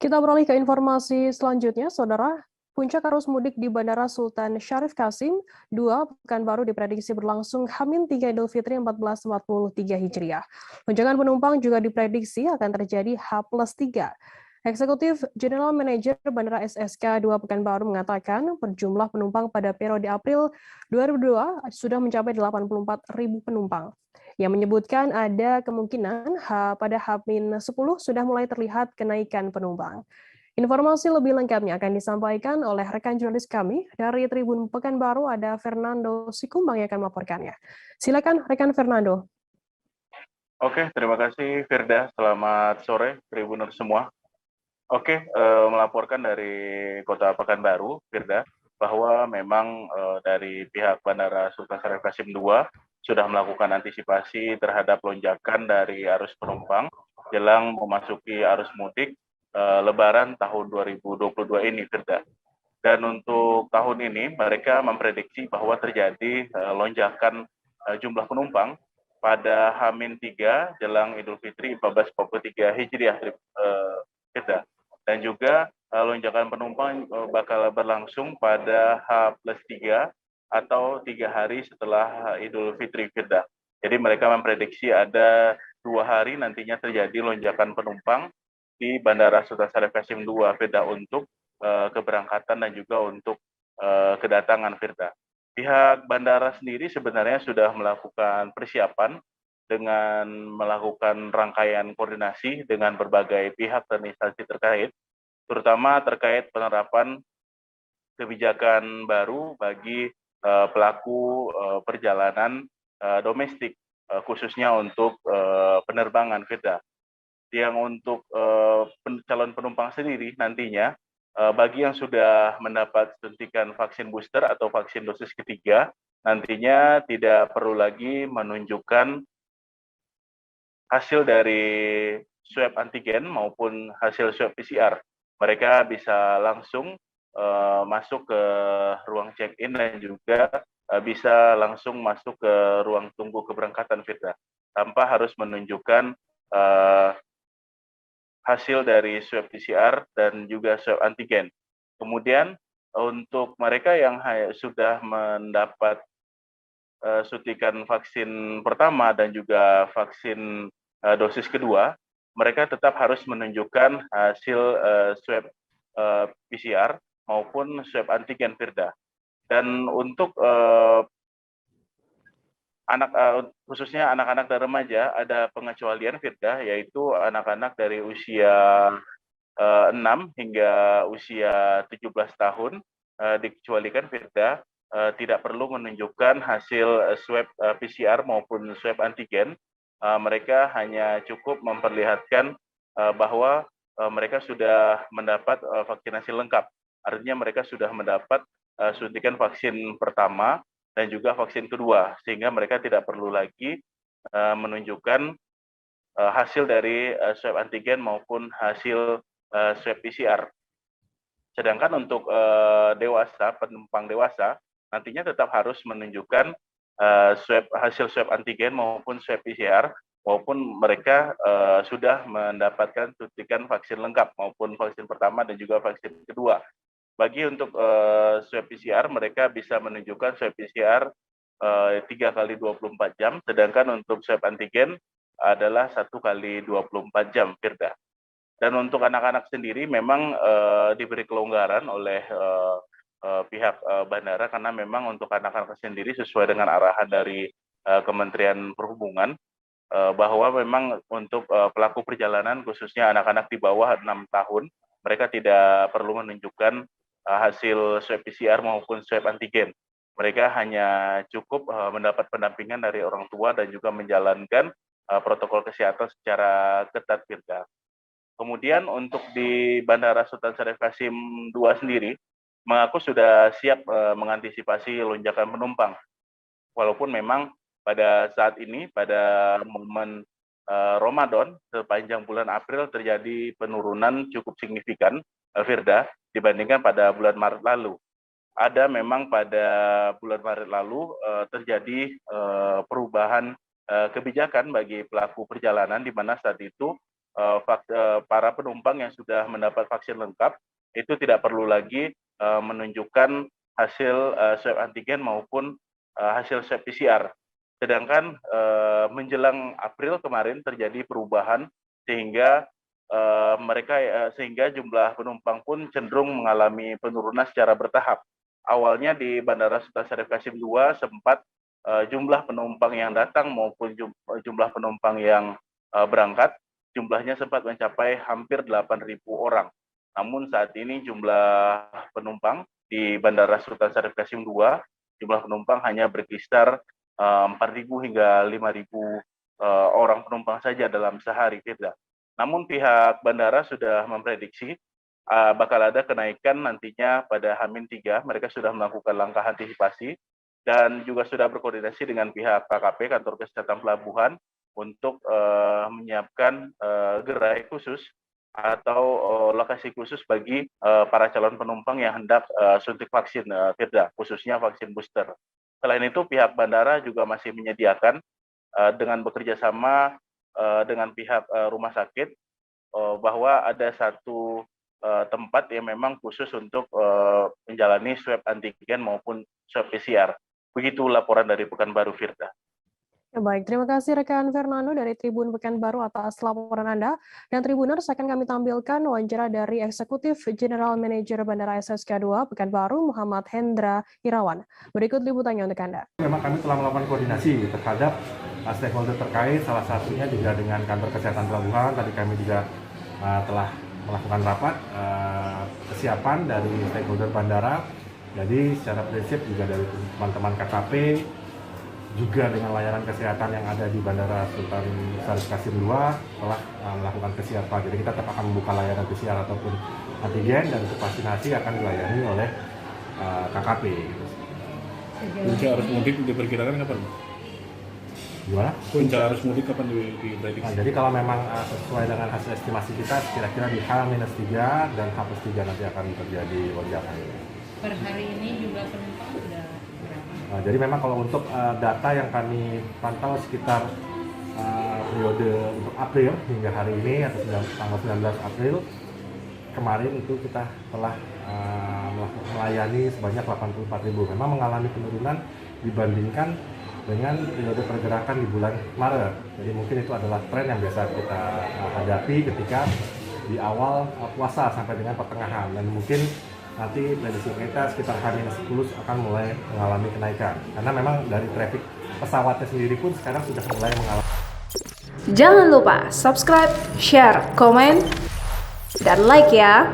Kita beralih ke informasi selanjutnya, Saudara. Puncak arus mudik di Bandara Sultan Syarif Kasim 2 Pekanbaru diprediksi berlangsung H-3 Idul Fitri 1443 Hijriah. Lonjakan penumpang juga diprediksi akan terjadi H+3. Eksekutif General Manager Bandara SSK 2 Pekanbaru mengatakan jumlah penumpang pada periode April 2002 sudah mencapai 84.000 penumpang, yang menyebutkan ada kemungkinan pada H-10 sudah mulai terlihat kenaikan penumpang. Informasi lebih lengkapnya akan disampaikan oleh rekan jurnalis kami dari Tribun Pekanbaru, ada Fernando Sikumbang yang akan melaporkannya. Silakan rekan Fernando. Oke, terima kasih Firda. Selamat sore Tribuners semua. Oke, melaporkan dari Kota Pekanbaru, Firda, bahwa memang dari pihak Bandara Sultan Syarif Kasim II sudah melakukan antisipasi terhadap lonjakan dari arus penumpang jelang memasuki arus mudik Lebaran tahun 2022 ini, Firda. Dan untuk tahun ini mereka memprediksi bahwa terjadi lonjakan jumlah penumpang pada H-3 jelang Idul Fitri 1443 Hijriah, Firda. Dan juga lonjakan penumpang bakal berlangsung pada H+3 atau 3 hari setelah Idul Fitri, Firda. Jadi mereka memprediksi ada 2 hari nantinya terjadi lonjakan penumpang di Bandara Sultan Syarif Kasim II, Firda, untuk keberangkatan dan juga untuk kedatangan, Firda. Pihak bandara sendiri sebenarnya sudah melakukan persiapan dengan melakukan rangkaian koordinasi dengan berbagai pihak dan instansi terkait, terutama terkait penerapan kebijakan baru bagi pelaku perjalanan domestik, khususnya untuk penerbangan, Firda. Yang untuk calon penumpang sendiri nantinya, bagi yang sudah mendapat suntikan vaksin booster atau vaksin dosis ketiga, nantinya tidak perlu lagi menunjukkan hasil dari swab antigen maupun hasil swab PCR. Mereka bisa langsung masuk ke ruang check-in dan juga bisa langsung masuk ke ruang tunggu keberangkatan, Firda, tanpa harus menunjukkan hasil dari swab PCR dan juga swab antigen. Kemudian untuk mereka yang sudah mendapat suntikan vaksin pertama dan juga vaksin dosis kedua, mereka tetap harus menunjukkan hasil swab PCR maupun swab antigen, Firda. Dan untuk khususnya anak-anak dan remaja ada pengecualian, Firda, yaitu anak-anak dari usia 6 hingga usia 17 tahun dikecualikan, Firda, tidak perlu menunjukkan hasil swab PCR maupun swab antigen. Mereka hanya cukup memperlihatkan bahwa mereka sudah mendapat vaksinasi lengkap. Artinya mereka sudah mendapat suntikan vaksin pertama dan juga vaksin kedua, sehingga mereka tidak perlu lagi menunjukkan hasil dari swab antigen maupun hasil swab PCR. Sedangkan untuk penumpang dewasa, nantinya tetap harus menunjukkan hasil swab antigen maupun swab PCR, maupun mereka sudah mendapatkan suntikan vaksin lengkap maupun vaksin pertama dan juga vaksin kedua. Bagi untuk swab PCR, mereka bisa menunjukkan swab PCR 3 kali 24 jam, sedangkan untuk swab antigen adalah 1 kali 24 jam, Firda. Dan untuk anak-anak sendiri memang diberi kelonggaran oleh pihak bandara, karena memang untuk anak-anak sendiri sesuai dengan arahan dari Kementerian Perhubungan, bahwa memang untuk pelaku perjalanan, khususnya anak-anak di bawah 6 tahun, mereka tidak perlu menunjukkan hasil swab PCR maupun swab antigen. Mereka hanya cukup mendapat pendampingan dari orang tua dan juga menjalankan protokol kesehatan secara ketat, Firda. Kemudian untuk di Bandara Sultan Syarif Kasim II sendiri, mengaku sudah siap mengantisipasi lonjakan penumpang. Walaupun memang pada saat ini, pada momen Ramadan, sepanjang bulan April terjadi penurunan cukup signifikan, Firda, dibandingkan pada bulan Maret lalu. Ada memang pada bulan Maret lalu terjadi perubahan kebijakan bagi pelaku perjalanan, di mana saat itu para penumpang yang sudah mendapat vaksin lengkap itu tidak perlu lagi menunjukkan hasil swab antigen maupun hasil swab PCR. Sedangkan menjelang April kemarin terjadi perubahan sehingga sehingga jumlah penumpang pun cenderung mengalami penurunan secara bertahap. Awalnya di Bandara Sultan Syarif Qasim II sempat jumlah penumpang yang datang maupun jumlah penumpang yang berangkat jumlahnya sempat mencapai hampir 8.000 orang. Namun saat ini jumlah penumpang di Bandara Sultan Syarif Qasim II, jumlah penumpang hanya berkisar 4.000 hingga 5.000 orang penumpang saja dalam sehari, Firda. Namun pihak bandara sudah memprediksi bakal ada kenaikan nantinya pada H-3. Mereka sudah melakukan langkah antisipasi dan juga sudah berkoordinasi dengan pihak KKP, Kantor Kesehatan Pelabuhan, untuk menyiapkan gerai khusus atau lokasi khusus bagi para calon penumpang yang hendak suntik vaksin, Firda, khususnya vaksin booster. Selain itu, pihak bandara juga masih menyediakan dengan bekerja sama dengan pihak rumah sakit bahwa ada satu tempat yang memang khusus untuk menjalani swab antigen maupun swab PCR. Begitu laporan dari Pekanbaru, Firda. Ya, baik, terima kasih rekan Fernando dari Tribun Pekanbaru atas laporan Anda. Dan Tribuners, akan kami tampilkan wawancara dari Eksekutif General Manager Bandara SSK 2 Pekanbaru, Muhammad Hendra Irawan. Berikut liputannya untuk Anda. Memang kami telah melakukan koordinasi terhadap stakeholder terkait, salah satunya juga dengan Kantor Kesehatan Pelabuhan. Tadi kami juga telah melakukan rapat kesiapan dari stakeholder bandara. Jadi secara prinsip juga dari teman-teman KKP, juga dengan layanan kesehatan yang ada di Bandara Sultan Syarif Qasim II telah melakukan kesiapan. Jadi kita tetap akan membuka layanan PCR ataupun antigen, dan untuk vaksinasi akan dilayani oleh KKP. Puncak arus mudik diperkirakan kapan? Gimana? Puncak arus mudik kapan diprediksi? Nah, jadi kalau memang sesuai dengan hasil estimasi kita, kira-kira di H-3 dan H+3 nanti akan terjadi lonjakan. Per hari ini jumlah penumpang sudah berapa? Jadi memang kalau untuk data yang kami pantau sekitar periode untuk April hingga hari ini atau tanggal 19 April kemarin itu kita telah melayani sebanyak 84.000. Memang mengalami penurunan dibandingkan dengan periode pergerakan di bulan Maret. Jadi mungkin itu adalah tren yang biasa kita hadapi ketika di awal puasa sampai dengan pertengahan, dan mungkin nanti prediksi kita sekitar H-10 akan mulai mengalami kenaikan. Karena memang dari traffic pesawatnya sendiri pun sekarang sudah mulai mengalami. Jangan lupa subscribe, share, komen, dan like ya.